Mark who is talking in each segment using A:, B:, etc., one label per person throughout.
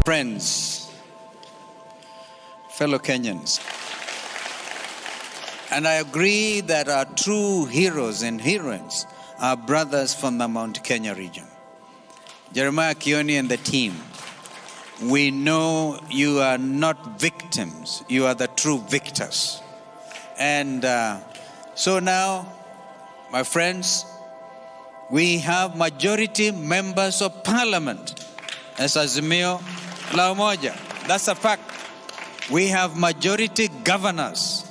A: Friends, fellow Kenyans, and I agree that our true heroes and heroines are brothers from the Mount Kenya region. Jeremiah Kioni and the team, we know you are not victims, you are the true victors. And so now, my friends, we have majority members of parliament as Azimio La Umoja. That's a fact. We have majority governors.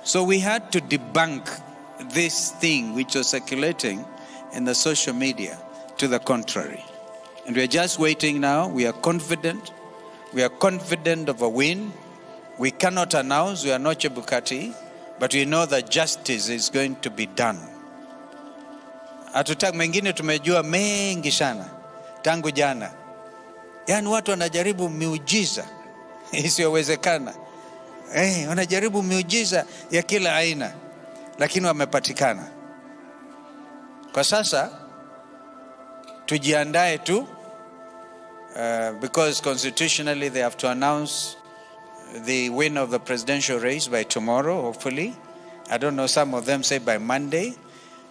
A: So we had to debunk this thing which was circulating in the social media to the contrary. And we are just waiting now. We are confident. We are confident of a win. We cannot announce, we are not Chebukati, but we know that justice is going to be done. Hatutaki mengine, tumejua mengi sana tangu jana. Yaani watu wanajaribu miujiza isiyowezekana. Wanajaribu miujiza ya kila aina, lakini wamepatikana. Kwa sasa tujiandae tu, because constitutionally they have to announce the winner of the presidential race by tomorrow, hopefully. I don't know, some of them say by Monday.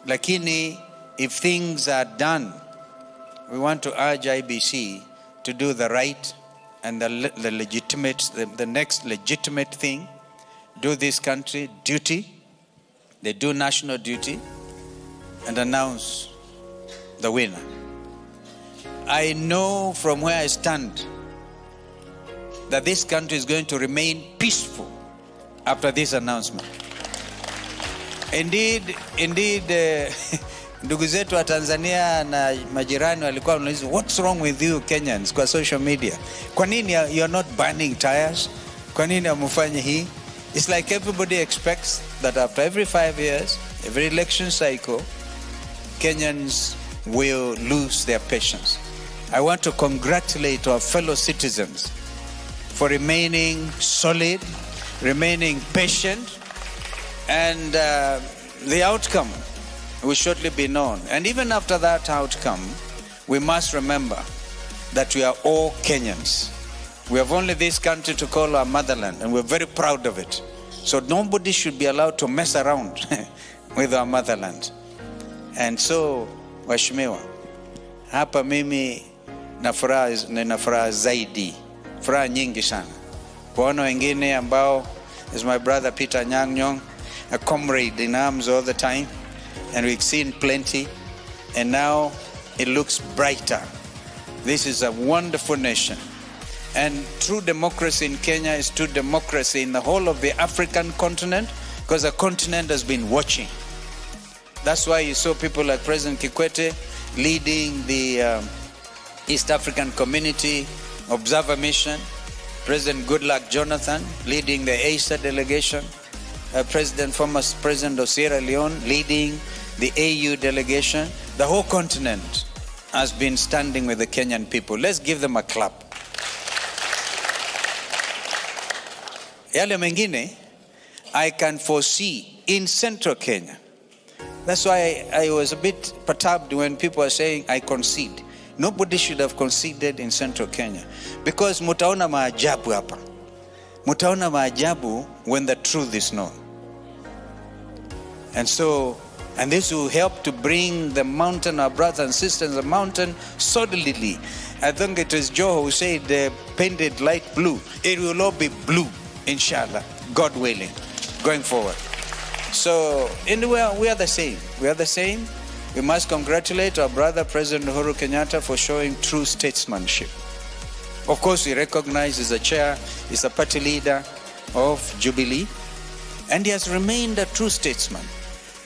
A: Lakini if things are done, we want to urge IEBC to do the right and the legitimate, the next legitimate thing. Do this country duty. They do national duty and announce the winner. I know from where I stand that this country is going to remain peaceful after this announcement. Indeed, ndugu zetu wa Tanzania na majirani walikuwa wanauliza, what's wrong with you Kenyans kwa social media? Kwa nini you're not burning tires? Kwa nini hamfanyi hii? It's like everybody expects that after every 5 years, every election cycle, Kenyans will lose their patience. I want to congratulate our fellow citizens for remaining solid, remaining patient, and the outcome will shortly be known. And even after that outcome, we must remember that we are all Kenyans. We have only this country to call our motherland, and we're very proud of it. So nobody should be allowed to mess around with our motherland. And so, Waheshimiwa, hapa mimi na furaha zaidi, furaha nyingi sana. Kuona wengine ambao is my brother Peter Nyang', a comrade in arms all the time, and we've seen plenty, and now it looks brighter. This is a wonderful nation. And true democracy in Kenya is true democracy in the whole of the African continent, because the continent has been watching. That's why you saw people like President Kikwete leading the East African Community Observer Mission, President Goodluck Jonathan leading the ASA delegation, former President of Sierra Leone leading the AU delegation. The whole continent has been standing with the Kenyan people. Let's give them a clap. Yale mengine, I can foresee in central Kenya. That's why I was a bit perturbed when people are saying I concede. Nobody should have conceded in central Kenya, because mutaona maajabu hapa. Mutaona maajabu when the truth is known. And this will help to bring the mountain, our brothers and sisters, the mountain solidly. I think it is Joe who said they painted light blue. It will all be blue, inshallah, God willing, going forward. So, anyway, we are the same. We are the same. We must congratulate our brother, President Uhuru Kenyatta, for showing true statesmanship. Of course, we recognize he's a chair, he's a party leader of Jubilee, and he has remained a true statesman,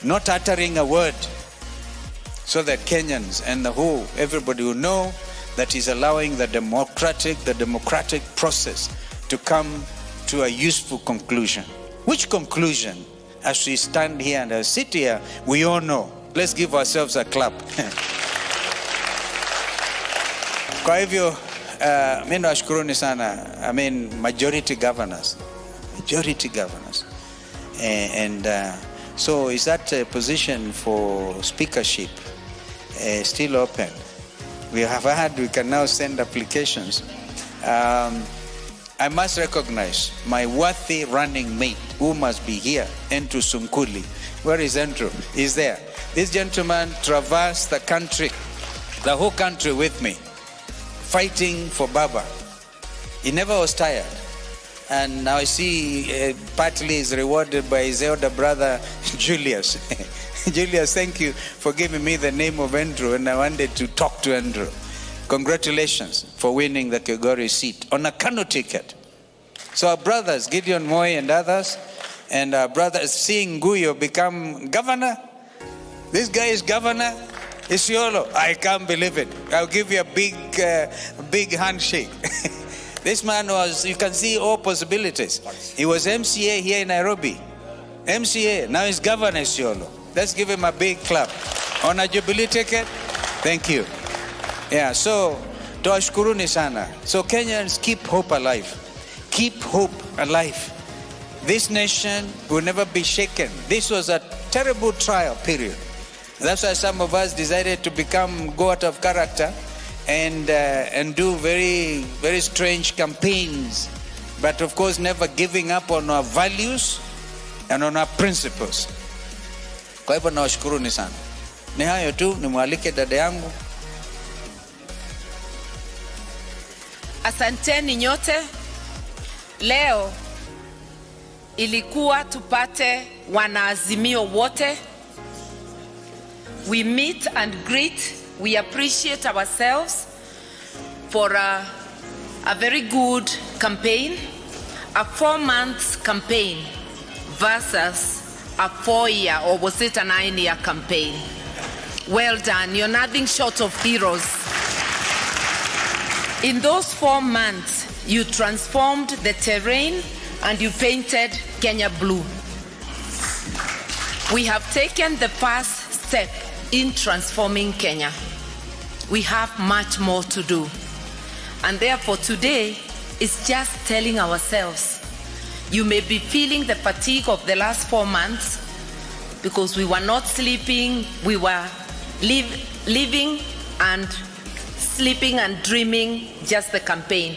A: not uttering a word, so that Kenyans and everybody will know that he's allowing the democratic process to come to a useful conclusion. Which conclusion? As we stand here and as sit here, we all know. Let's give ourselves a clap. Kwa hivyo, mimi nawashukuruni sana. I mean, majority governors. And so is that position for speakership still open? We can now send applications I must recognize my worthy running mate who must be here, Andrew Sunkuli. Where is Andrew? He's there. This gentleman traversed the country, the whole country with me, fighting for Baba. He never was tired. And now I see partly is rewarded by his elder brother, Julius. Julius, thank you for giving me the name of Andrew, and I wanted to talk to Andrew. Congratulations for winning the Kigori seat on a Kanu ticket. So our brothers, Gideon Moi and others, and our brothers seeing Guyo become governor. This guy is governor. Isiolo, I can't believe it. I'll give you a big handshake. This man was, you can see all possibilities. He was MCA here in Nairobi. MCA, now he's governor Isiolo. Let's give him a big clap. On a Jubilee ticket, thank you. Yeah, so, tuwashukuruni sana. So Kenyans, keep hope alive. Keep hope alive. This nation will never be shaken. This was a terrible trial period. That's why some of us decided to go out of character and do very, very strange campaigns. But of course, never giving up on our values and on our principles. Kwa hivyo nawashukuruni sana. Ni hayo tu, nimwalike dada yangu.
B: Asanteni nyote. Leo ilikuwa tupate wanaazimio wote. We meet and greet. We appreciate ourselves for a very good campaign, a 4-month campaign versus a 4-year, or was it a 9-year campaign? Well done. You're nothing short of heroes. In those 4 months, you transformed the terrain and you painted Kenya blue. We have taken the first step in transforming Kenya. We have much more to do. And therefore today is just telling ourselves, you may be feeling the fatigue of the last 4 months because we were not sleeping, we were living and sleeping and dreaming just the campaign.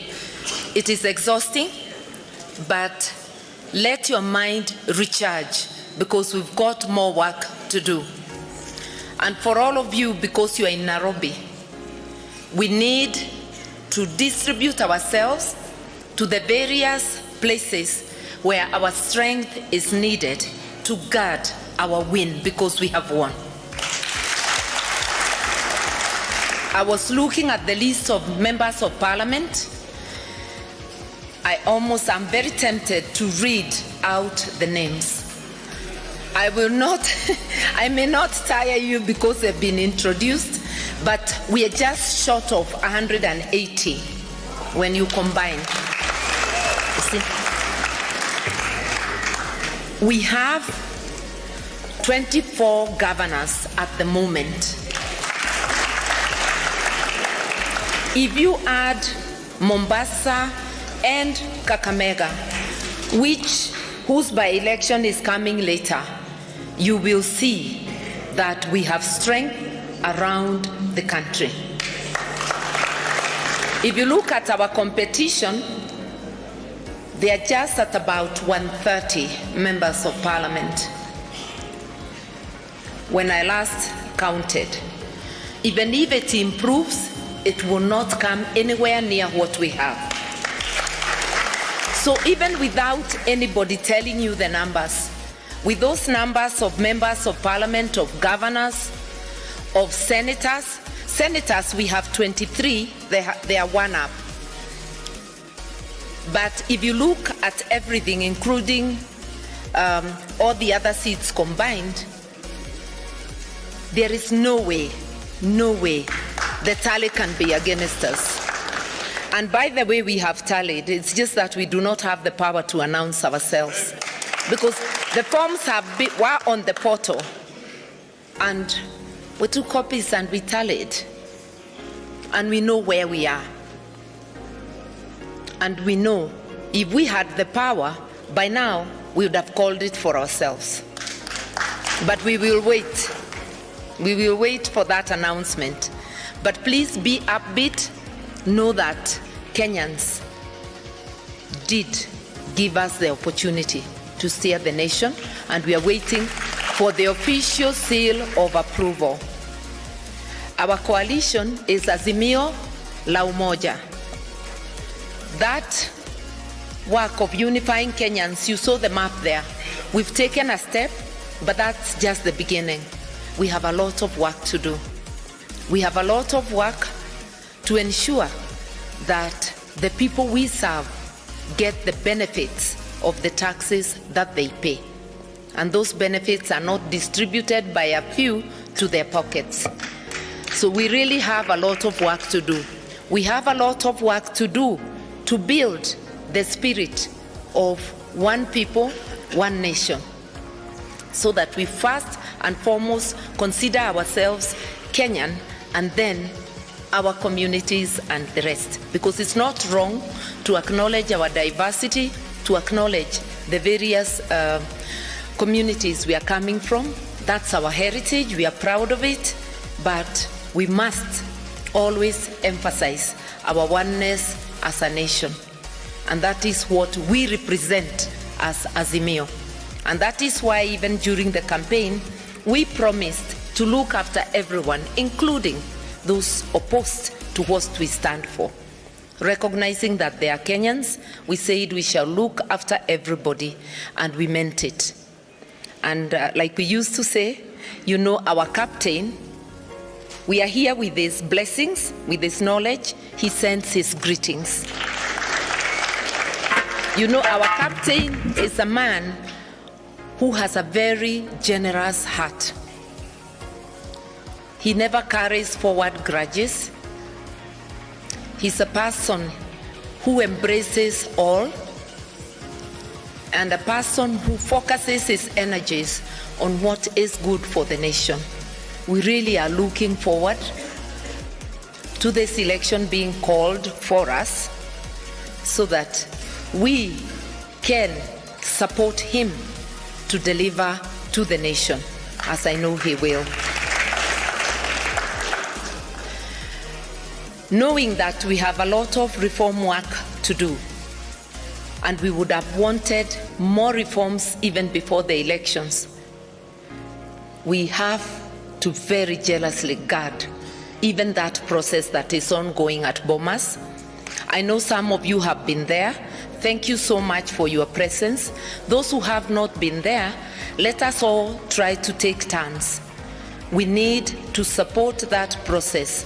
B: It is exhausting, but let your mind recharge because we've got more work to do. And for all of you, because you are in Nairobi, we need to distribute ourselves to the various places where our strength is needed to guard our win, because we have won. I was looking at the list of members of parliament. I'm very tempted to read out the names. I may not tire you because they've been introduced, but we are just short of 180 when you combine. You see? We have 24 governors at the moment. If you add Mombasa and Kakamega, whose by-election is coming later, you will see that we have strength around the country. If you look at our competition, they are just at about 130 members of parliament. When I last counted, even if it improves, it will not come anywhere near what we have. So even without anybody telling you the numbers, with those numbers of members of parliament, of governors, of senators, we have 23, they are one up. But if you look at everything, including all the other seats combined, there is no way the tally can be against us. And by the way, we have tallied. It's just that we do not have the power to announce ourselves, because the forms were on the portal, and we took copies and we tallied, and we know where we are. And we know if we had the power, by now we would have called it for ourselves. But we will wait. We will wait for that announcement. But please be upbeat. Know that Kenyans did give us the opportunity to steer the nation, and we are waiting for the official seal of approval. Our coalition is Azimio la Umoja. That work of unifying Kenyans, you saw the map there. We've taken a step, but that's just the beginning. We have a lot of work to do. We have a lot of work to ensure that the people we serve get the benefits of the taxes that they pay. And those benefits are not distributed by a few to their pockets. So we really have a lot of work to do. We have a lot of work to do to build the spirit of one people, one nation, so that we first and foremost consider ourselves Kenyan and then our communities and the rest. Because it's not wrong to acknowledge our diversity, to acknowledge the various communities we are coming from. That's our heritage, we are proud of it, but we must always emphasize our oneness as a nation. And that is what we represent as Azimio. And that is why even during the campaign, we promised to look after everyone, including those opposed to what we stand for. Recognizing that they are Kenyans, we said we shall look after everybody, and we meant it. And like we used to say, you know, our captain, we are here with his blessings, with his knowledge, he sends his greetings. You know, our captain is a man who has a very generous heart. He never carries forward grudges. He's a person who embraces all, and a person who focuses his energies on what is good for the nation. We really are looking forward to this election being called for us so that we can support him to deliver to the nation, as I know he will. Knowing that we have a lot of reform work to do, and we would have wanted more reforms even before the elections, we have to very jealously guard even that process that is ongoing at Bomas. I know some of you have been there. Thank you so much for your presence. Those who have not been there, let us all try to take turns. We need to support that process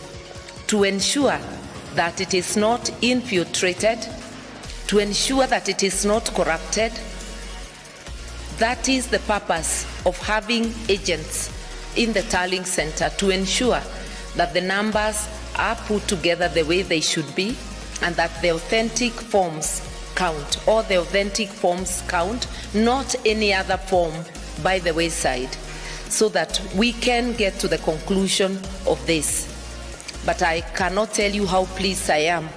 B: to ensure that it is not infiltrated, to ensure that it is not corrupted. That is the purpose of having agents in the tallying center, to ensure that the numbers are put together the way they should be, and that the authentic forms count, or the authentic forms count, not any other form by the wayside, so that we can get to the conclusion of this. But I cannot tell you how pleased I am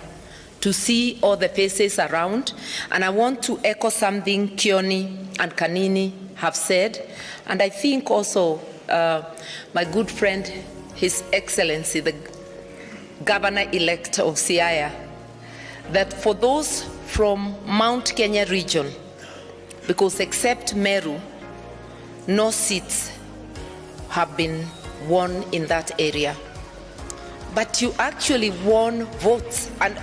B: to see all the faces around, and I want to echo something Kioni and Kanini have said, and I think also my good friend, His Excellency, the Governor-elect of Siaya, that for those from Mount Kenya region, because except Meru, no seats have been won in that area. But you actually won votes, and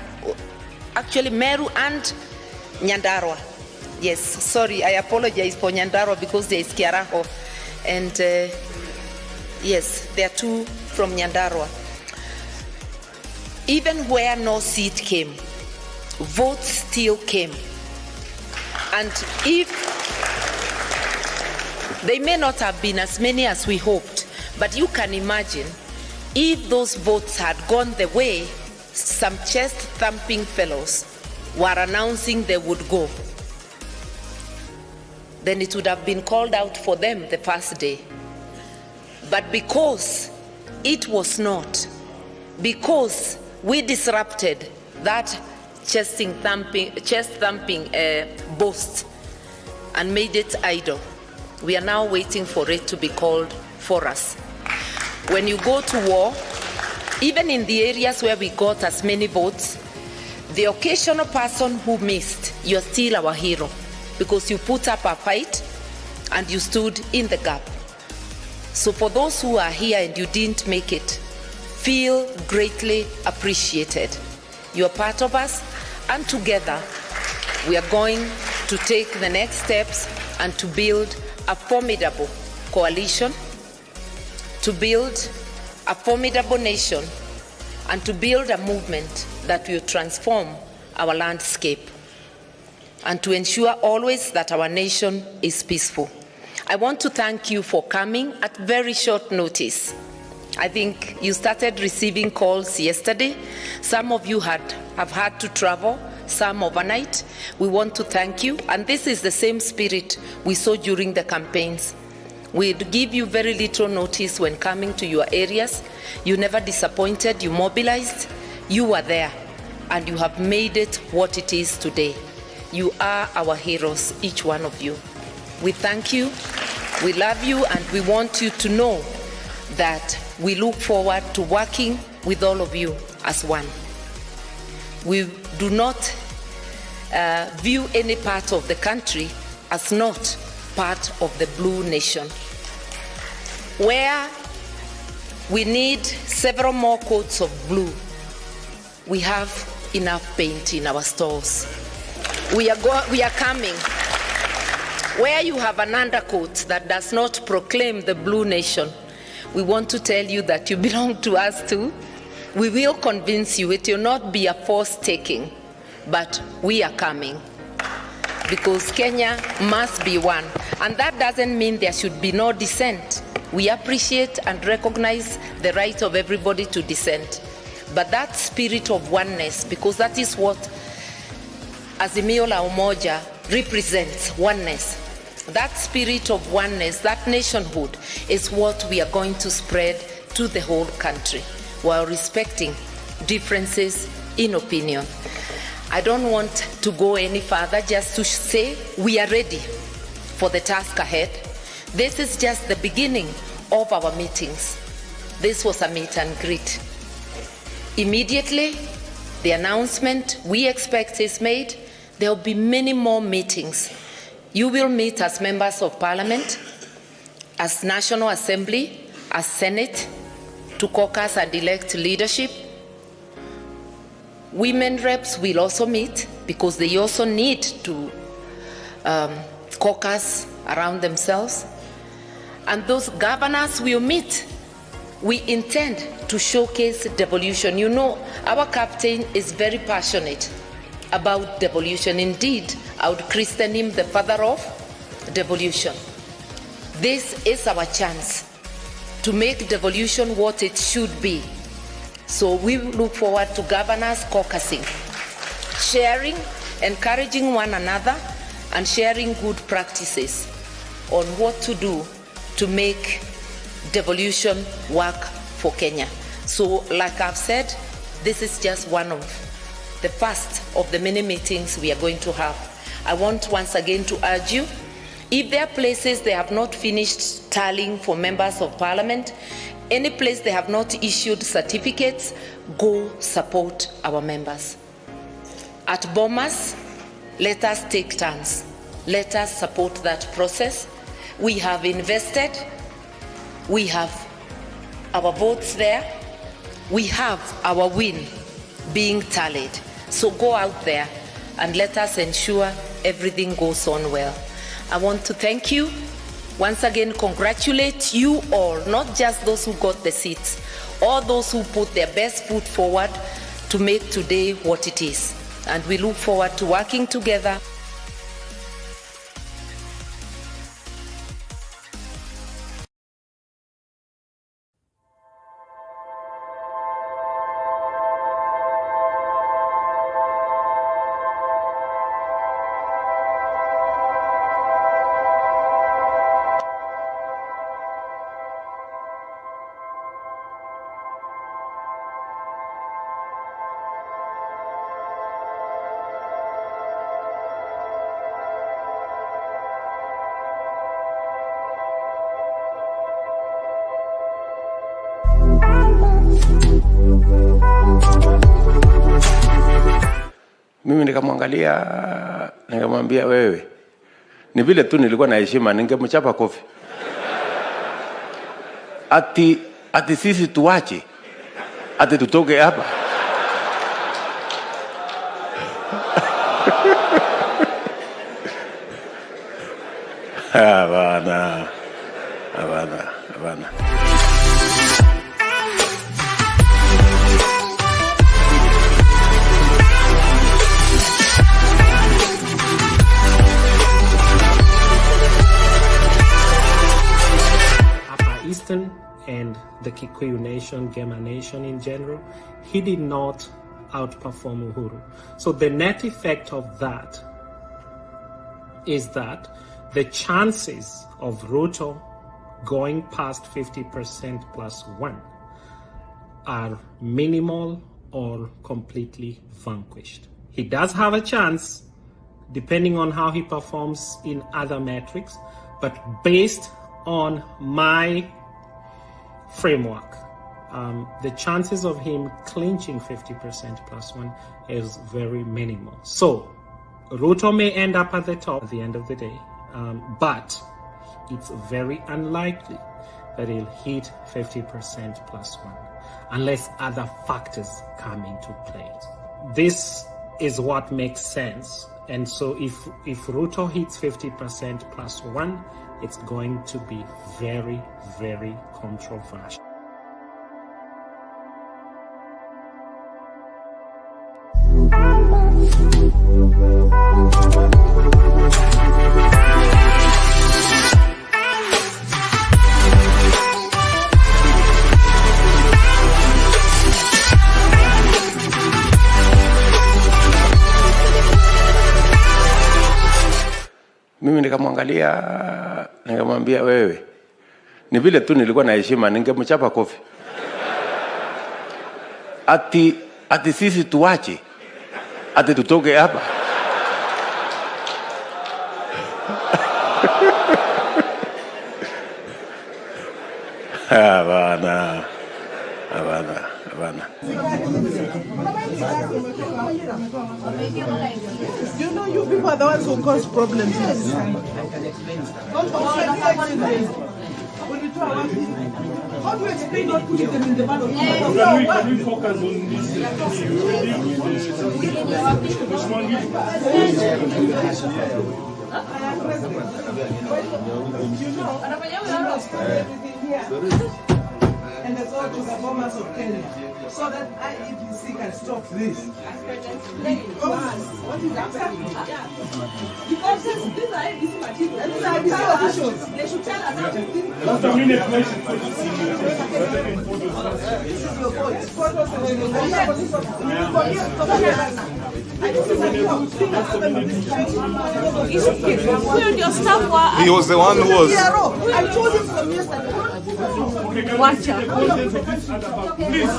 B: actually Meru and Nyandarua. Yes, sorry, I apologize for Nyandarua because there is Kiaraho, and yes, there are two from Nyandarua. Even where no seat came, votes still came. And if they may not have been as many as we hoped, but you can imagine if those votes had gone the way some chest-thumping fellows were announcing they would go, then it would have been called out for them the first day. But because it was not, because we disrupted that chest-thumping boast and made it idle, we are now waiting for it to be called for us. When you go to war, even in the areas where we got as many votes, The occasional person who missed, you're still our hero because you put up a fight and you stood in the gap. So for those who are here and you didn't make it, feel greatly appreciated. You are part of us, and together we are going to take the next steps and to build a formidable coalition, to build a formidable nation, and to build a movement that will transform our landscape and to ensure always that our nation is peaceful. I want to thank you for coming at very short notice. I think you started receiving calls yesterday. Some of you have had to travel, some overnight. We want to thank you, and this is the same spirit we saw during the campaigns. We'd give you very little notice when coming to your areas. You never disappointed, you mobilized, you were there, and you have made it what it is today. You are our heroes, each one of you. We thank you, we love you, and we want you to know that we look forward to working with all of you as one. We do not view any part of the country as not part of the blue nation. Where we need several more coats of blue, we have enough paint in our stores. We are coming. Where you have an undercoat that does not proclaim the blue nation, we want to tell you that you belong to us too. We will convince you. It will not be a force taking, but we are coming. Because Kenya must be one. And that doesn't mean there should be no dissent. We appreciate and recognize the right of everybody to dissent. But that spirit of oneness, because that is what Azimio la Umoja represents, oneness. That spirit of oneness, that nationhood, is what we are going to spread to the whole country while respecting differences in opinion. I don't want to go any further, just to say we are ready for the task ahead. This is just the beginning of our meetings. This was a meet and greet. Immediately, the announcement we expect is made. There will be many more meetings. You will meet as members of parliament, as National Assembly, as Senate, to caucus and elect leadership. Women reps will also meet because they also need to caucus around themselves. And those governors will meet. We intend to showcase devolution. You know, our captain is very passionate about devolution. Indeed, I would christen him the father of devolution. This is our chance to make devolution what it should be. So we look forward to governors caucusing, sharing, encouraging one another, and sharing good practices on what to do to make devolution work for Kenya. So, like I've said, this is just one of the first of the many meetings we are going to have. I want once again to urge you, if there are places they have not finished tallying for members of parliament, any place they have not issued certificates, go support our members. At Bomas, let us take turns. Let us support that process. We have invested. We have our votes there. We have our win being tallied. So go out there and let us ensure everything goes on well. I want to thank you. Once again, congratulate you all, not just those who got the seats, all those who put their best foot forward to make today what it is. And we look forward to working together.
C: Mimi nikamwangalia, nikamwambia wewe, ni vile tu nilikuwa na heshima, ningemchapa kofi. Ati sisi tuache, ati tutoke hapa. Habana.
D: Eastern and the Kikuyu nation, Gema nation in general, he did not outperform Uhuru. So the net effect of that is that the chances of Ruto going past 50% plus one are minimal or completely vanquished. He does have a chance, depending on how he performs in other metrics, but based on my framework, the chances of him clinching 50% plus one is very minimal. So Ruto may end up at the top at the end of the day, but it's very unlikely that he'll hit 50% plus one unless other factors come into play. This is what makes sense. And so if Ruto hits 50% plus one, it's going to be very, very controversial.
C: Mimi nikamwangalia, nikamwambia wewe, ni vile tu nilikuwa na heshima, ningemchapa kofi. Ati sisi tuache, ati tutoke hapa. Habana.
E: You know, you people are the ones who cause problems. How do you explain not putting them in the ballot?
F: Can we focus on this?
E: And that's all to the performance of Kenya, so that IEBC can stop this. What is happening? Because these are IEBC materials. These are IEBC officials. They should tell us how to think.
F: Just a minute, please.
E: This is your voice. Photos and
G: He was the one who was.
E: I told him from yesterday.
G: Watch out.
F: Please,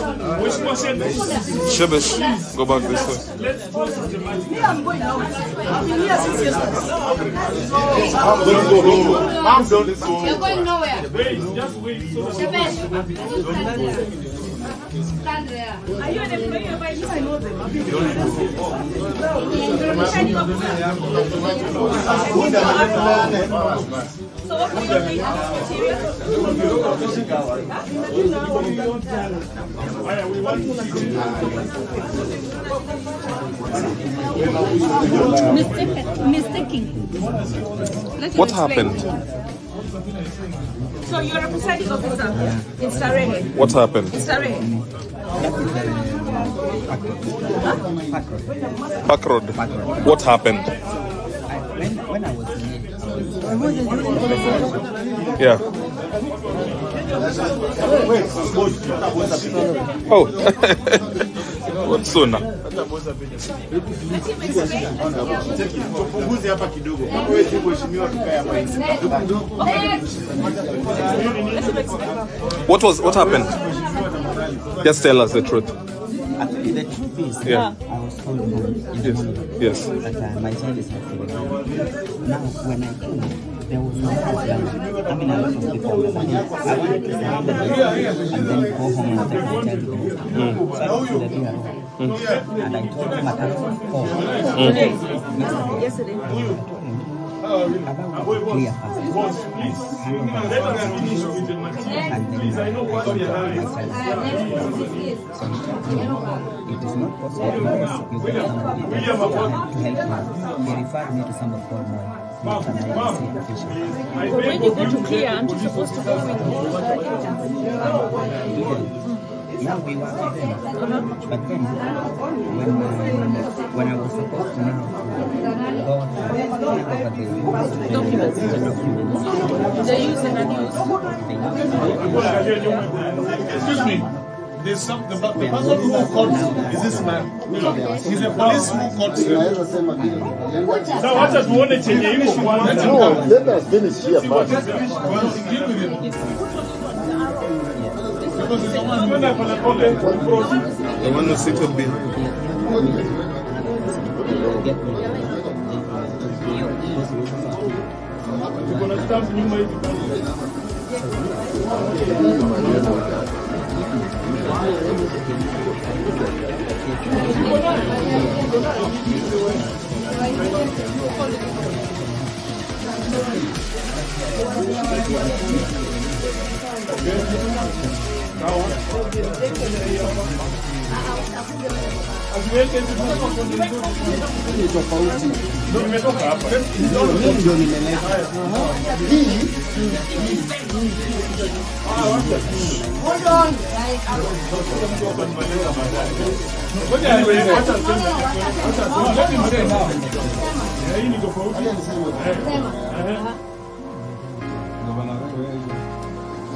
G: Shebesh, go back this way.
E: Me, I'm going out. I've been here since yesterday.
G: I'm done this.
H: You're going nowhere.
F: wait, just wait.
H: Shebesh, stand there.
E: Are you an employee of IEBC? I know them. I've been So what are you doing?
H: Mistaking.
G: What happened?
E: So you're a presiding officer in Sarehe.
G: What happened?
E: Sarehe.
G: Park Road. What happened?
I: When I was in
G: Yeah. Oh. What sooner? What happened? Just tell us the truth.
I: Actually, the truth is,
G: Yeah.
I: I was told in the morning
G: Yes.
I: that my child is actually gone. Now, when I came, there was no husband. I mean, I was from before. I wanted to surrender the child and then go home and take my child to the hospital. So I was told that you are wrong. And I told him at that call yesterday about clear fast. And then I told myself, so it is not possible unless you get somebody to help you. He referred me to somebody called Moy. When you go to clear, aren't you supposed to go with yeah, we were with them. But then, when I was supposed to now go over the documents, they use and abuse.
F: Excuse me. There's the person who called is this man. He's a police who called him. So what does one change? No,
J: let us finish here first.
F: Because it's the one who settled behind. You're going to stamp new money.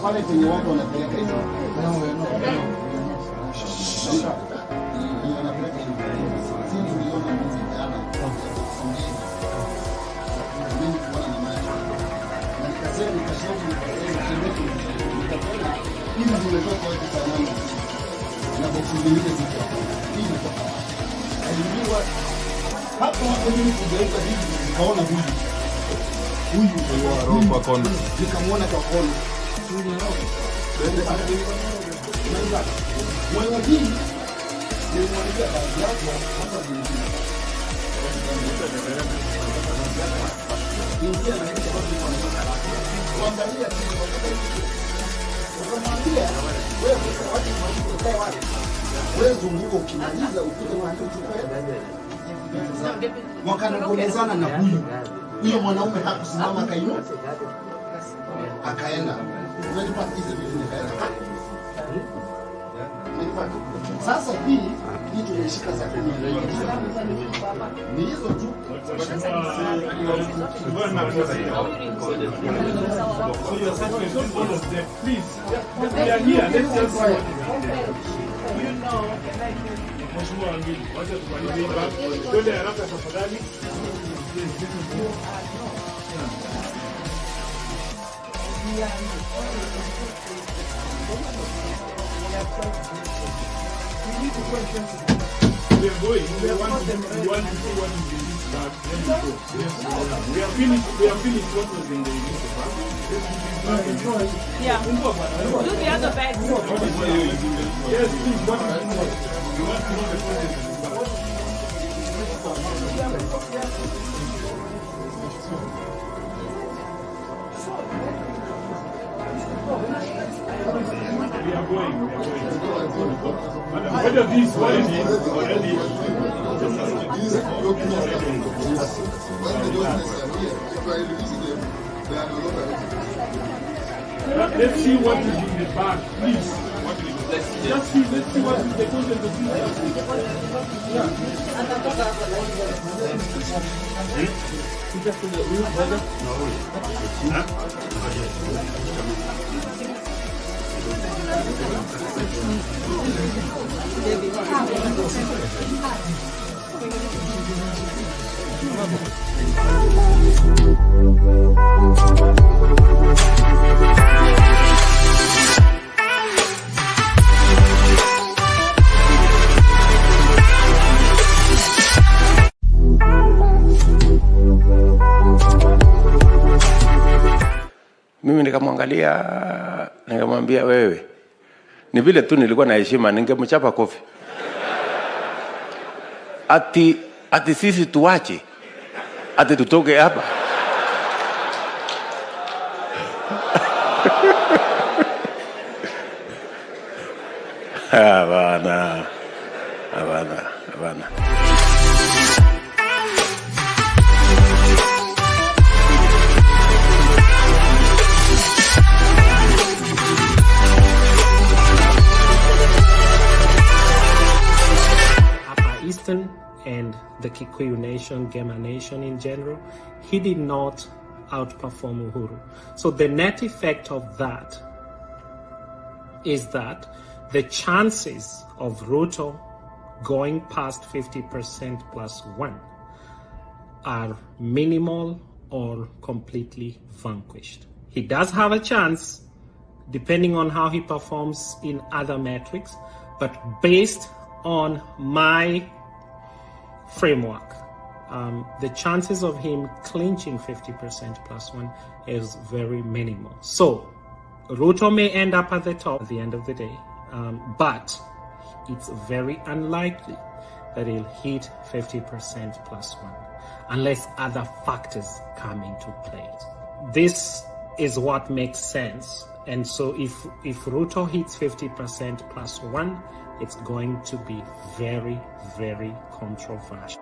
J: Wale kwenye watu wanapeleka hizo. Hapo hapo mimi kugeuka hivi nikaona huyu kwa kona, nikamwona kwa kona mwenye hii nilimwambia baadhi yako hata vingine kuangalia wewe zunguka, ukimaliza ukuje wakanongozana na huyo mwanaume hakusimama, akainuka akaenda. Unajipata hizo vitu nikaenda. Sasa hii tumeshika za ni hizo tu.
F: We are going. We want to see what is in this bag. We are finished what was in the bag.
E: Yeah. Do the other bags.
F: Yes, please. What is in there? You want to know the process of the bag. We are going. What are these? What is it? Already. Let's see what is in the bag, please. Let's see what is the content of
C: Mimi nikamwangalia, nikamwambia wewe, ni vile tu nilikuwa na heshima, ningemchapa kofi. ati sisi tuache, ati tutoke hapa. Hapana.
D: Eastern and the Kikuyu Nation, Gema Nation in general, he did not outperform Uhuru. So the net effect of that is that the chances of Ruto going past 50% plus one are minimal or completely vanquished. He does have a chance, depending on how he performs in other metrics, but based on my framework, the chances of him clinching 50% plus one is very minimal. So Ruto may end up at the top at the end of the day, but it's very unlikely that he'll hit 50% plus one unless other factors come into play. This is what makes sense. And so if Ruto hits 50% plus one, it's going to be very, very controversial.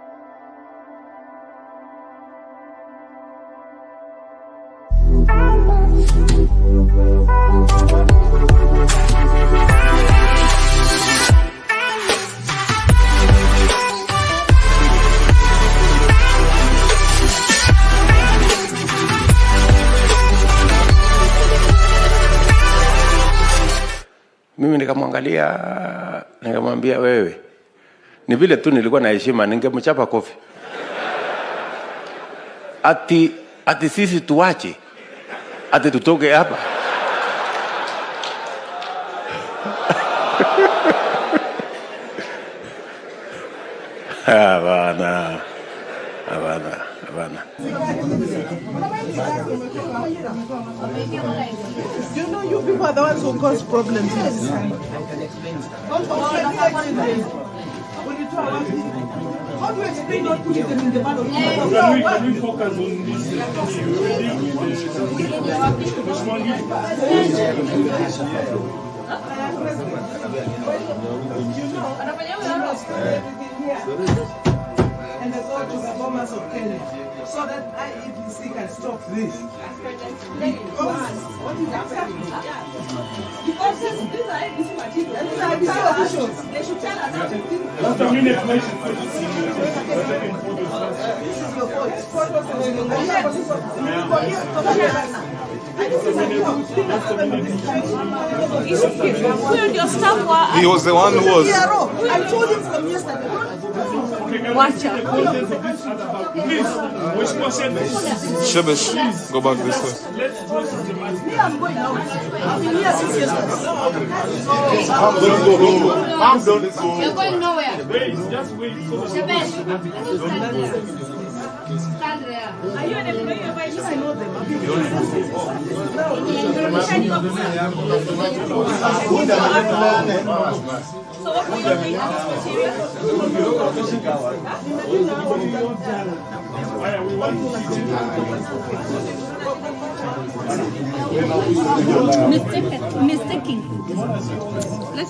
C: Mimi nikamwangalia, nikamwambia wewe, ni vile tu nilikuwa na heshima, ningemchapa kofi. Ati sisi tuache, ati tutoke hapa. Hapana.
E: You know, you people are the ones who cause problems in this country. How do you explain not putting them in the ballot?
F: Can we focus on this?
E: And the God to the bombers of Kenya, so that IEBC can stop this. What is happening? Because these are IEBC materials. These are IEBC officials. They should tell us everything.
F: Just a minute, please.
E: This is your voice.
G: He was the one who was.
E: I told him from yesterday.
H: Watch out.
F: Please,
G: Shebesh, go back this way.
E: Me, I'm going out. I've been here since yesterday.
H: I'm done. You're going nowhere.
F: wait, just wait.
H: Stand there.
E: Are you an employee of IEBC? I know them. So what are you doing
H: Mistaking.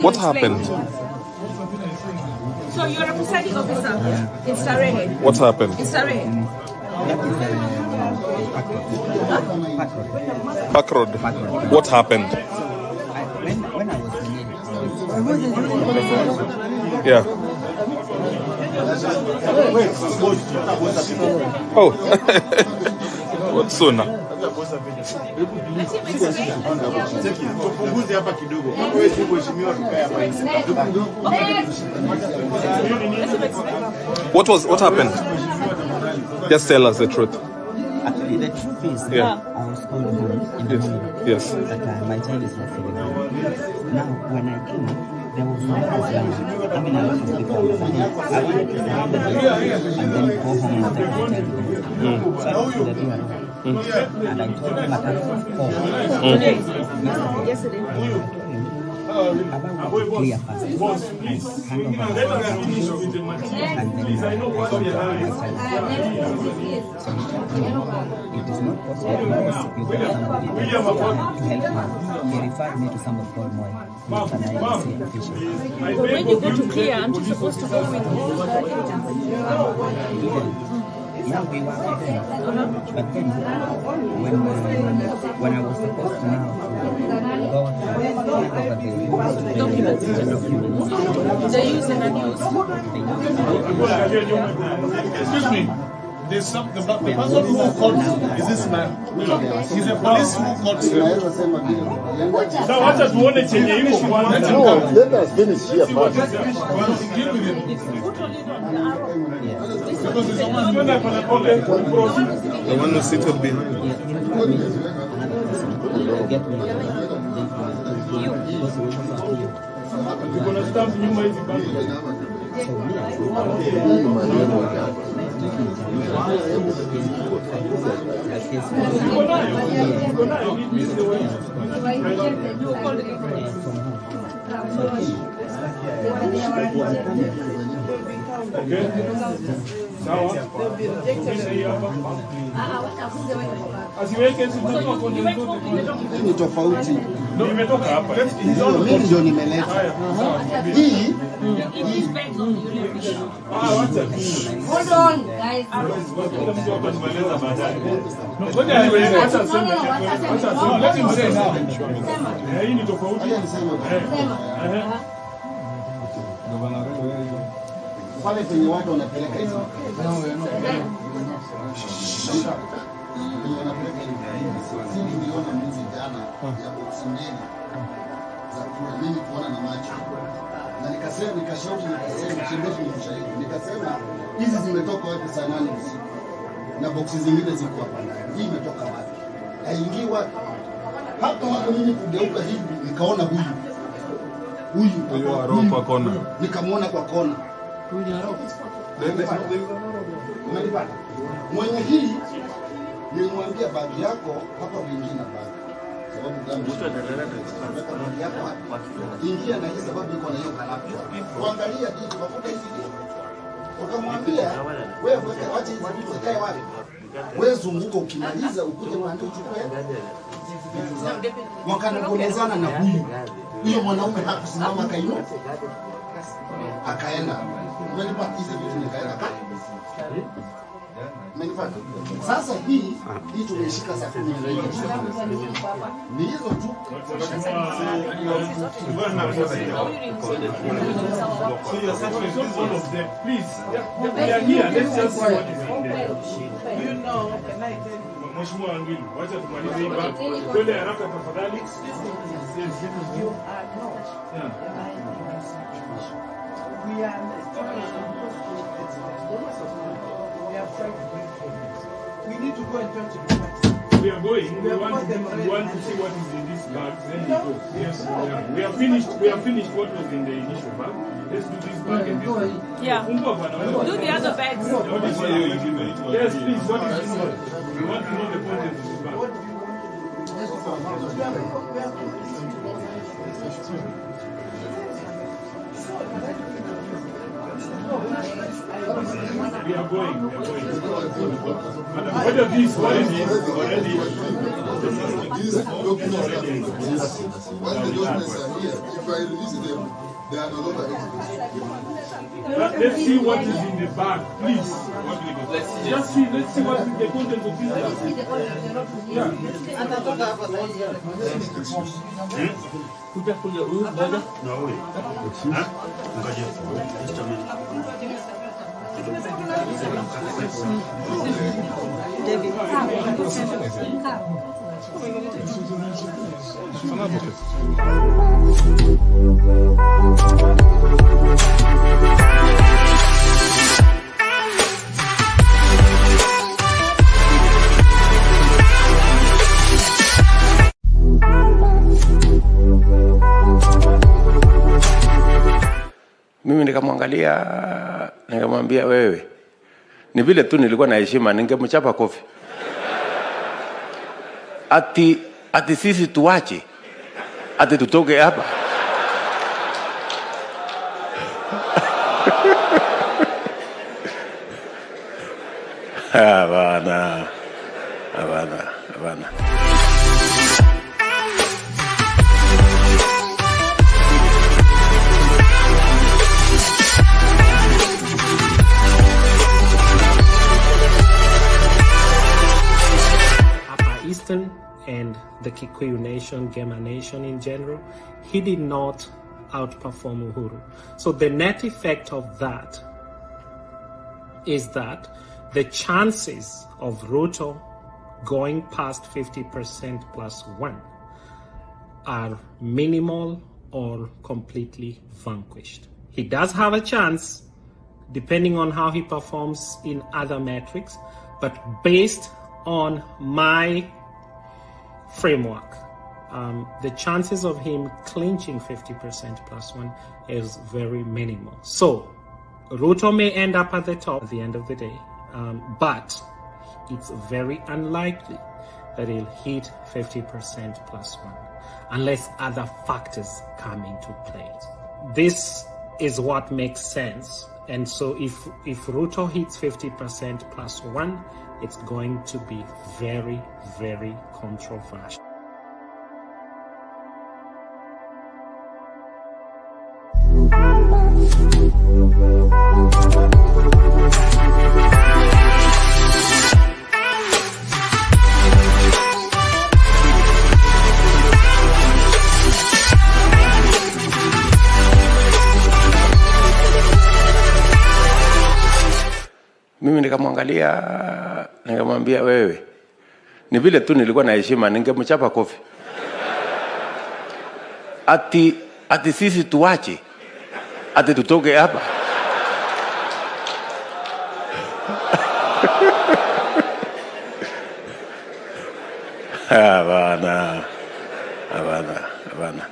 G: What happened?
E: So you're a presiding officer in Sarehe.
G: What happened?
E: In Sarehe.
G: Back road. What happened?
I: When I was in it,
G: Yeah. Oh. What sooner? What happened? Just tell us the truth.
I: actually, the truth is,
G: Yeah.
I: I was called home in the morning
G: Yes.
I: that my child is not feeling well. Now, when I came, there was no line. I mean, a lot of people on the line. I wanted to start the day and then go home and take my child home. So I went to the door and I told him at 4. Yesterday. I told him clear first. Hand over
F: Let us finish with the material.
I: and then
F: Please, I know what we are doing.
I: so it is not possible unless you get somebody to help me. He referred me to somebody called Moy, who is an IEBC official.
E: When you go to clear, aren't you supposed to go with
I: Yeah, we were with them. But then, when I was supposed to now go over the documents,
E: they use and unused?
F: Excuse me. The person who caught is this man. He's a police who caught him. Now what does one change?
J: No, let us finish here first.
F: Deal with him. Because it's almost going to happen.
G: The one who seated behind.
I: get me.
F: You're going to stamp new mighty bank. Okay. Sawa. Asiweke sisi
J: Ni tofauti.
F: ndio imetoka hapa.
J: Mimi ndio nimeleta. Hii
F: Wacha.
H: Hold on, guys.
F: Ngoja niweze acha aseme. Acha aseme. Let him say now. Hii ni tofauti.
J: pale penye watu wanapeleka hizo. Niliona mwizi jana ya boksi mbili za mimi kuona na macho. Na nikashauri chembeshi ni ushahidi. Nikasema hizi zimetoka wapi saa 8 usiku? Na boksi zingine ziko hapa ndani. Hii imetoka wapi? Haingii wapi? Hapo hapo mimi kugeuka hivi nikaona huyu
G: kwa kona.
J: Nikamwona kwa kona. Huyu ni Aroko. Umenipata? Mwenye hii nilimwambia bagi yako hapa wengine bagi. Sababu gani? Bagi yako hapa. Ingia na hii sababu iko na hiyo kalapi. Kuangalia kitu mafuta hizi. Ukamwambia wewe wacha hizi vitu zikae wapi? Wewe zunguka ukimaliza ukuje mwande uchukue. Wakanongozana na huyo mwanaume hakusimama akainuka. Akaenda. Umenipata hizi vitu nikaenda. Umenipata? Sasa hii tumeshika saa 10 ni hizo tu.
F: Mheshimiwa Wangili, wacha tumalize hii baba. Twende haraka tafadhali.
K: We need to go and talk to them.
F: We are going. We want to see what is in this bag. Then we go. Yes, we have finished. We have finished what was in the initial bag. Let's do this bag and this one.
E: Yeah. Do the other bags.
F: What is yes, please. What is this one? We want to know the contents of this bag. We are going. What are these? What is this? Already.
J: These documents are here. Once the documents are here, if I release them, they are no longer exposed.
F: Let's see what is in the bag, please. Let's see what is the content of this bag. Yeah.
C: Mimi nikamwangalia, nikamwambia wewe, ni vile tu nilikuwa na heshima, ningemchapa kofi. Ati sisi tuache, ati tutoke hapa. Hapana, hapana, hapana.
D: Upper Eastern and the Kikuyu Nation, Gema Nation in general, he did not outperform Uhuru. So the net effect of that is that the chances of Ruto going past 50% plus one are minimal or completely vanquished. He does have a chance, depending on how he performs in other metrics, but based on my framework, the chances of him clinching 50% plus one is very minimal. So Ruto may end up at the top at the end of the day, but it's very unlikely that he'll hit 50% plus one unless other factors come into play. This is what makes sense. And so if Ruto hits 50% plus one, it's going to be very, very controversial.
C: Mimi nikamwangalia, nikamwambia wewe, ni vile tu nilikuwa na heshima, ningemchapa kofi. Ati sisi tuache, ati tutoke hapa. Hapana, hapana, hapana.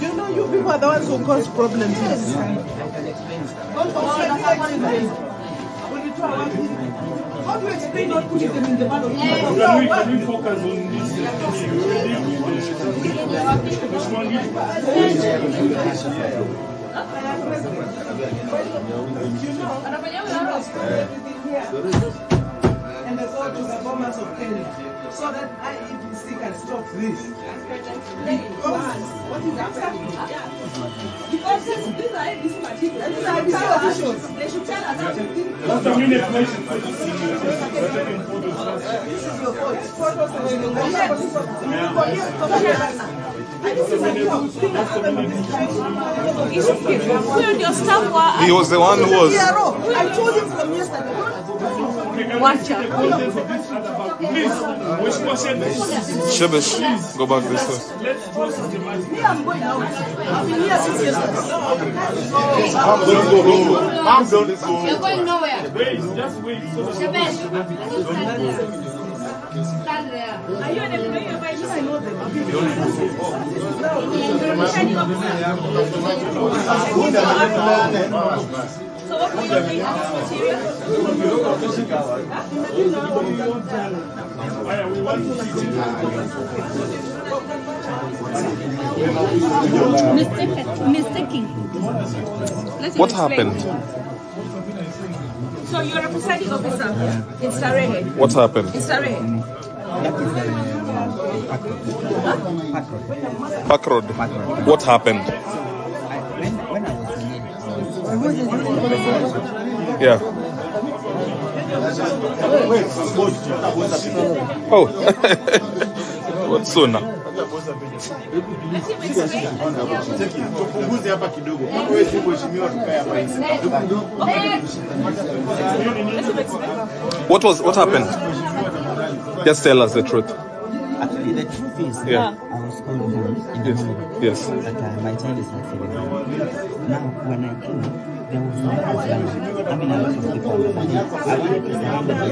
E: You know, you people are the ones who cause problems. How do you explain not putting them in the ballot?
F: Can we focus on this?
E: And the go to the governments of Kenya so that IEBC can stop this. What is happening? Because these are IEBC materials. These are IEBC officials. They should tell us everything.
F: What's the minute question for this?
E: This is your vote. Photos of the
G: He was the one who was.
E: I told him from yesterday.
F: Watch out. Please, which question?
G: Shebesh, go back this way.
F: Let's go systematically.
E: Me, I'm going out. I've been here since yesterday.
G: I'm going to go.
H: You're going nowhere.
F: Wait, just wait.
H: Shebesh, stand there.
E: Are you an employee of IEBC? I know them.
H: So what will you do with this
F: We want to see
H: Mistaking.
G: What happened?
E: So you're a presiding officer in Starehe.
G: What happened?
E: In Starehe.
G: Park Road. What happened?
I: When I was in it,
G: Yeah. Oh. What's so now? What happened? Just tell us the truth.
I: actually, the truth is,
G: Yeah.
I: I was called home in the morning.
G: Yes.
I: That my child is not feeling well. Now, when I came, there was no line. I mean, a lot of people on the line. I wanted to surrender and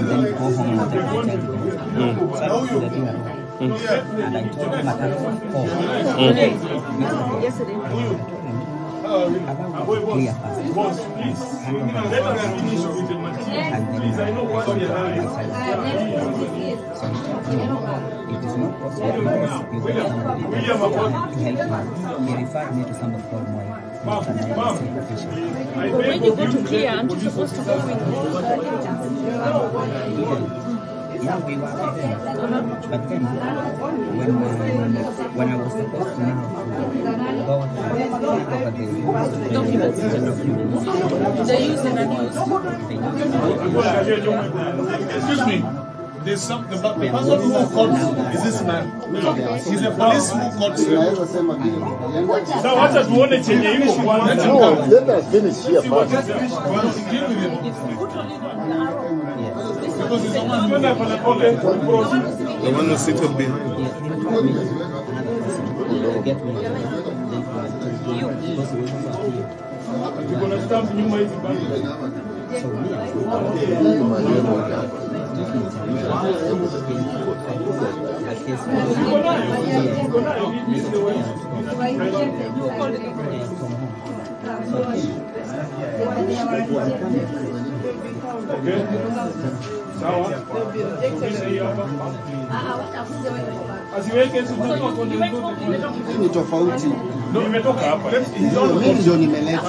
I: then go home and take my child to the hospital. So I was to the door at home. And I told him at around 4. Yesterday. About 3 hours. And then I told my child. So it is not possible because you got somebody to help me. He referred me to somebody called
E: When you go to clear, aren't you supposed to go with
I: Yeah, we were there. But then, when I was supposed to now go over the documents,
E: they use the
F: Excuse me. There's the person who caught is this man. He's a police who caught him. Now what does one chenye iko kwanza?
J: Let us finish here first.
F: Because he's the one who went
G: The one who seated behind.
F: You're going to stamp new mighty bank.
J: Ni tofauti.
F: Nimetoka hapa.
J: Mimi ndio nimeleta.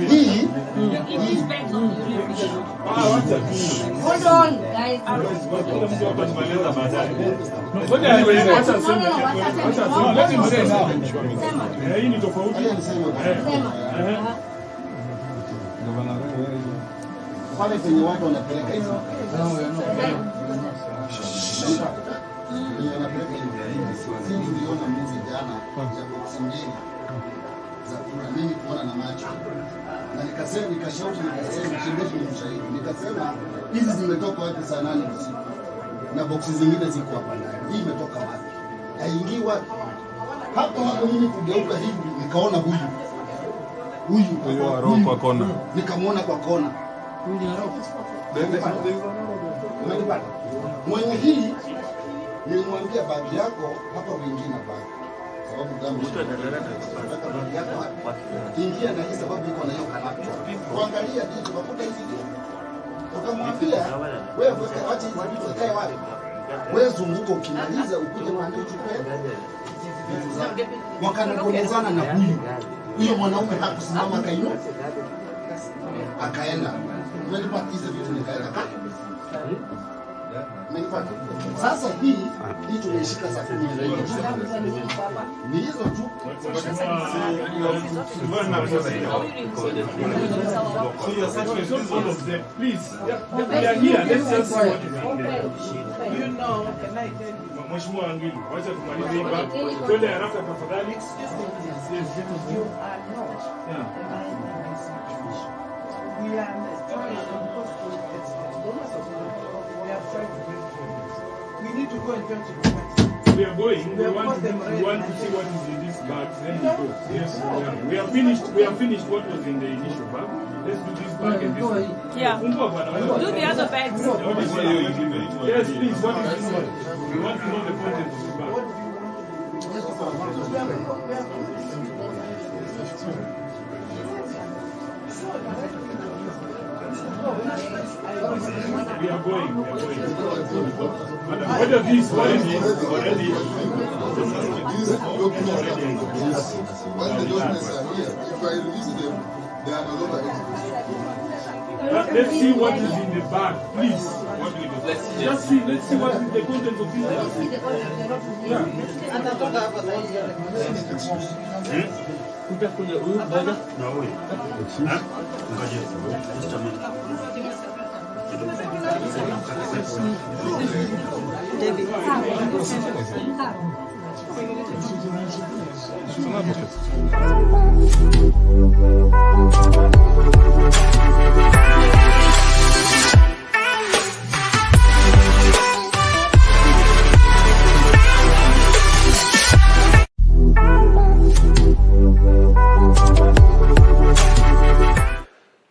J: Hii
E: Hold on, guys.
F: Hii ni tofauti.
J: pale penye watu wanapeleka hizo. Niliona mwizi jana ya boksi mbili za kura mimi kuona na macho. Na nikasema nikashauri mchendeshi ni mshahidi. Nikasema hizi zimetoka wapi saa 8 usiku? Na boksi zingine ziko hapa ndani. Hii imetoka wapi? Haingii wapi? Hapo mimi kugeuka hivi nikaona huyu
G: kwa kona.
J: Nikamwona kwa kona. Umenipata? Mwenye hii nilimwambia bagi yako hapa wengine bagi. Sababu damu nataka bagi yako hapa. Ingia na hii sababu iko na hiyo kalapto. Kuangalia kitu bakuta hizi. Ukamwambia wewe acha hizi vitu zikae wapi? Wewe zunguka ukimaliza ukuje mwambie uchukue. Wakanongozana na huyo mwanaume hakusimama kaino. Akaenda. Umenipata hizo vitu nikaenda kaka. Umenipata? Sasa hii tumeshika saa 10 ni hizo tu.
F: Please, we are here. Let's just see what is happening.
K: You know,
F: Mheshimiwa Angili, wacha tumalize hii bag. Twende haraka tafadhali.
K: you are not.
F: Yeah.
K: We are trying to we need to go and try to
F: we are going. We want to see what is in this bag. Then we go. Yes, we are finished. We have finished what was in the initial bag. Let's do this bag and this one.
E: Yeah. Do the other bags.
F: Yes, please. What is this one? We want to know the content of this bag. We are going. What are these? What is this? Already.
J: These documents, when the documents are here, if I release them, they are no longer executed.
F: Let's see what is in the bag, please. Let's see what is the content of this bag.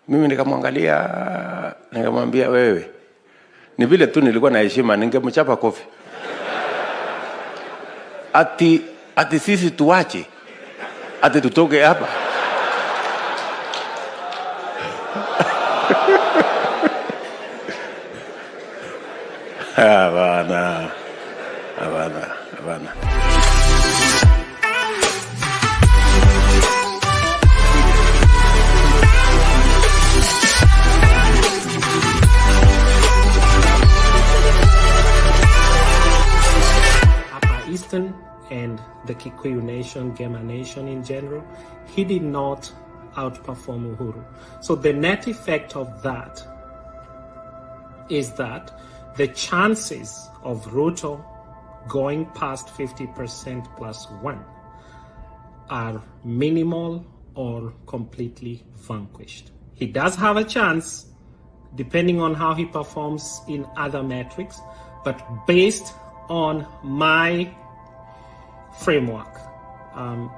C: Mimi nikamwangalia, nikamwambia wewe, ni vile tu nilikuwa na heshima, ningemchapa kofi. Ati sisi tuache, ati tutoke hapa. Hapana.
D: the Kikuyu nation, Gema nation in general, he did not outperform Uhuru. So the net effect of that is that the chances of Ruto going past 50% plus one are minimal or completely vanquished. He does have a chance, depending on how he performs in other metrics, but based on my framework,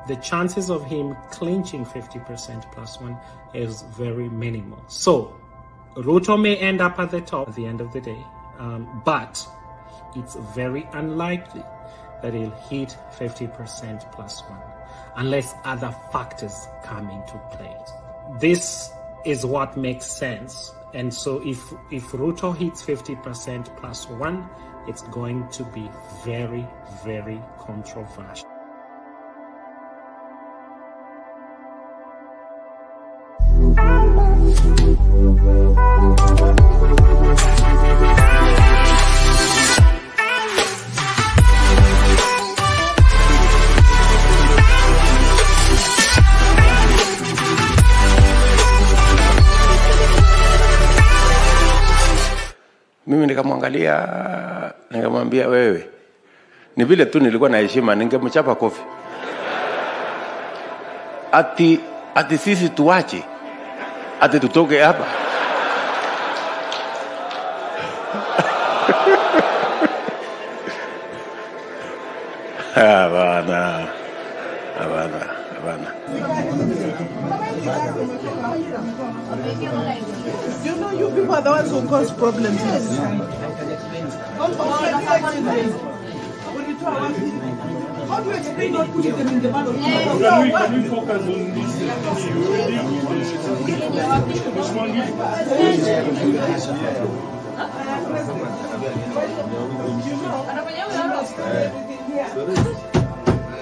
D: the chances of him clinching 50% plus one is very minimal. So Ruto may end up at the top at the end of the day, but it's very unlikely that he'll hit 50% plus one unless other factors come into play. This is what makes sense. And so if Ruto hits 50% plus one, it's going to be very, very controversial.
C: Mimi nikamwangalia, nikamwambia wewe, ni vile tu nilikuwa na heshima, ningemchapa kofi. Ati sisi tuache, ati tutoke hapa. Habana.
K: You know, you people are the ones who cause problems. How do you explain not putting them in the ballot?
F: Can we focus on this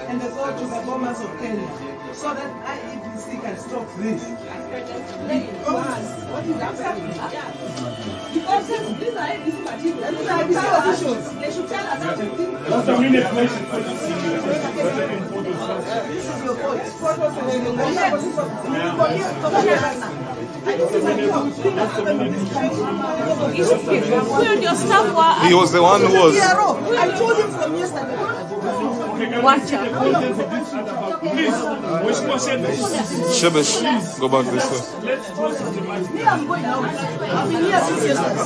K: and the go to the performance of Kenya so that IEBC can stop this.
E: Because these are IEBC materials. These are IEBC officials. They should tell us everything.
F: That's a minute question.
K: This is your voice. Photos and
G: He was the one who was.
K: I told him from yesterday.
E: Watch out.
F: Please,
G: Shebesh, go back this way.
F: let's close the mic.
K: Me, I'm going out. I've been here since yesterday.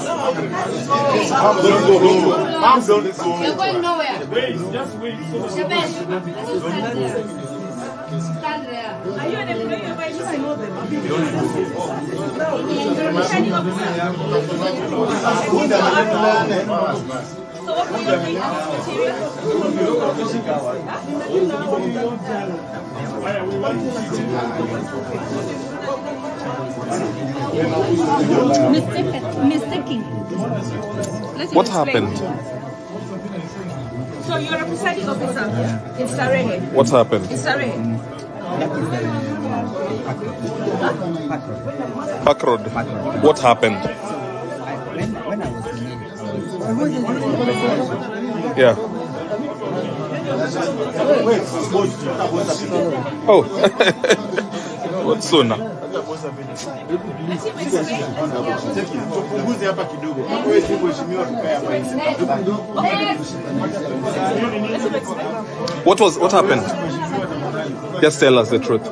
E: You're going nowhere.
F: Wait, just wait.
E: Stand there. Are you an employee of IEBC?
K: I know them. I've been here.
E: So what were you doing
L: Mistaking.
G: What happened?
E: So you're a presiding officer in Starehe.
G: What happened?
E: In Starehe.
G: Park Road. What happened?
I: When I was in
G: Yeah. Oh. What's so now? What happened? Just tell us the truth.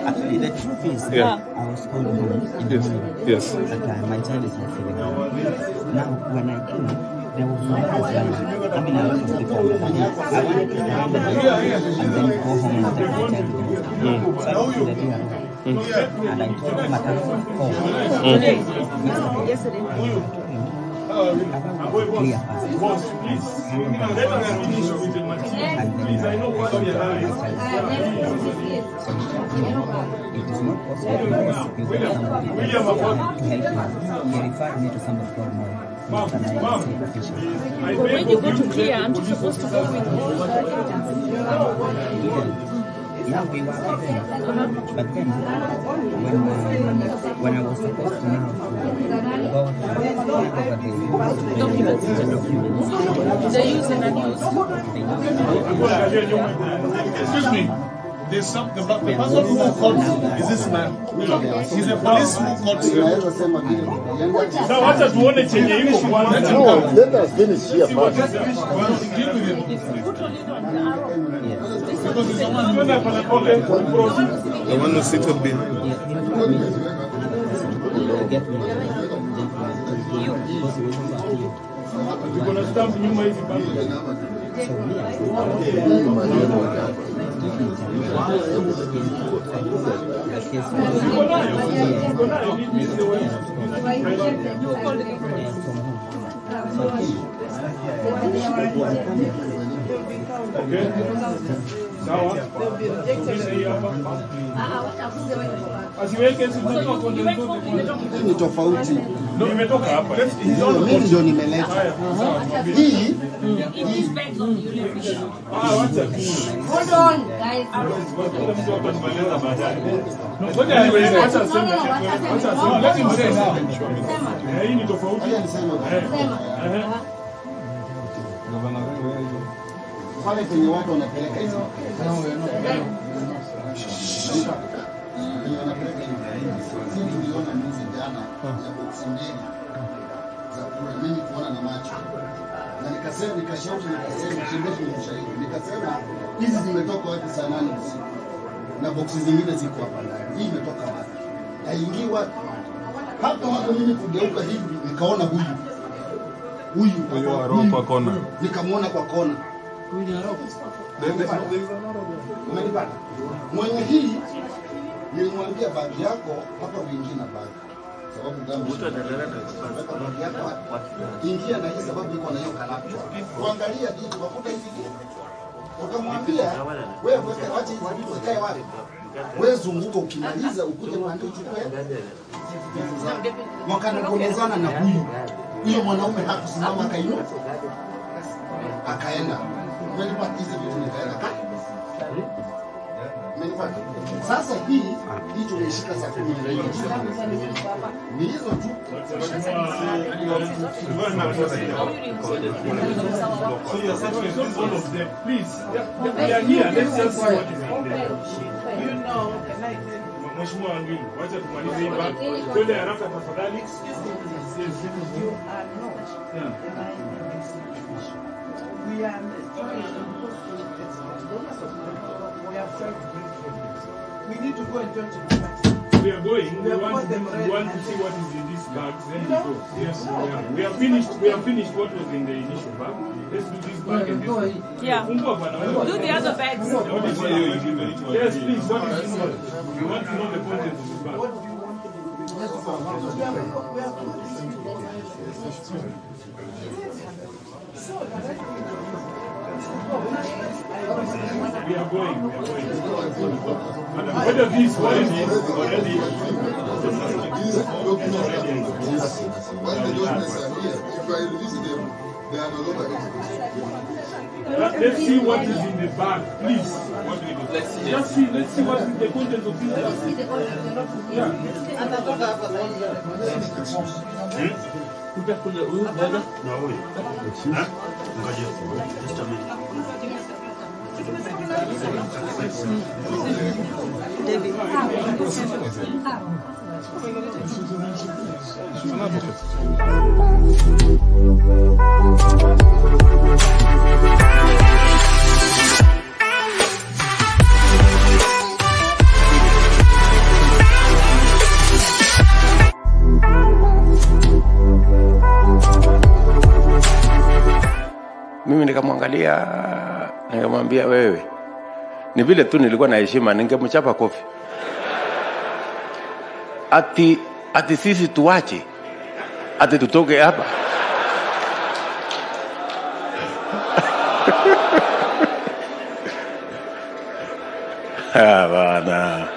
I: Actually, the truth is, I was called home in the morning.
G: Yes.
I: That my child is not feeling well. Now, when I came, there was no line. I mean, a lot of people on the line. I wanted to surrender the line and then go home and take my child to the hospital. So I went to the DRO. And I told him at home.
E: Yesterday.
I: Clear fast. It is not possible to help me. He referred me to somebody called Moy.
E: But when you go to clear, aren't you supposed to go with all the evidence?
I: Yeah, we were with him. But then, when when I was supposed to now go over the documents.
B: They use and abuse.
F: Excuse me. There's some, the person who caught is this man. He's a police who caught him. Now what are you changing?
J: No, let us finish here first.
F: Deal with him. Because he's the
G: one who sits up there.
F: You're going to stamp new money.
J: Ni tofauti. Mimi ndio nimeleta. Hii
E: hold on guys.
F: Let him say now. Hii ni tofauti.
J: pale penye watu wanapeleka hizo tuliona miezi jana ya boksi mbili za mimi kuona na macho, na nikasema nikashauri chimbeshi ni shahidi, nikasema hizi zimetoka wapi saa 8 usiku na boksi zingine ziko hapa ndani, hii imetoka wapi? Haingii wapi? Hapo mimi kugeuka hivi nikaona huyu
G: kwa kona,
J: nikamwona kwa kona. Umenipata? Mwenye hii nilimwambia bagi yako hapa uingie na bagi. Sababu damu bagi yako ingia na hii sababu iko na hiyo kalapcha. Kuangalia hii wakuta hivi. Ukamwambia wewe acha hizi vitu zikae wapi? Wewe zunguka ukimaliza ukuje mwambie uchukue. Wakanongozana na huyo mwanaume hakusimama akainuka. Akaenda. Umenipata hizi vitu nikaenda. Sasa hii tumeshika saa 10 ni hizo tu.
F: Mheshimiwa Angili, wacha tumalize hii bag. Twende haraka tafadhali.
K: We are we need to go and judge it.
F: We are going. We want to see what is in this bag. Then we go. Yes, we have finished. We have finished what was in the initial bag. Let's do this bag and this one.
B: Yeah. Do the other bags.
F: Yes, please. What is in here? We want to know the contents of this bag.
K: What do you want to
F: We are going. Madam, whether this one is already.
J: These documents when the documents are here, if I release them, they are no longer exposed.
F: Let's see what is in the bag, please. What do we do? Let's see what is the contents of this bag. Yeah.
C: Mimi nikamwangalia, nikamwambia wewe, ni vile tu nilikuwa na heshima, ningemchapa kofi. Ati sisi tuache, ati tutoke hapa. Habana.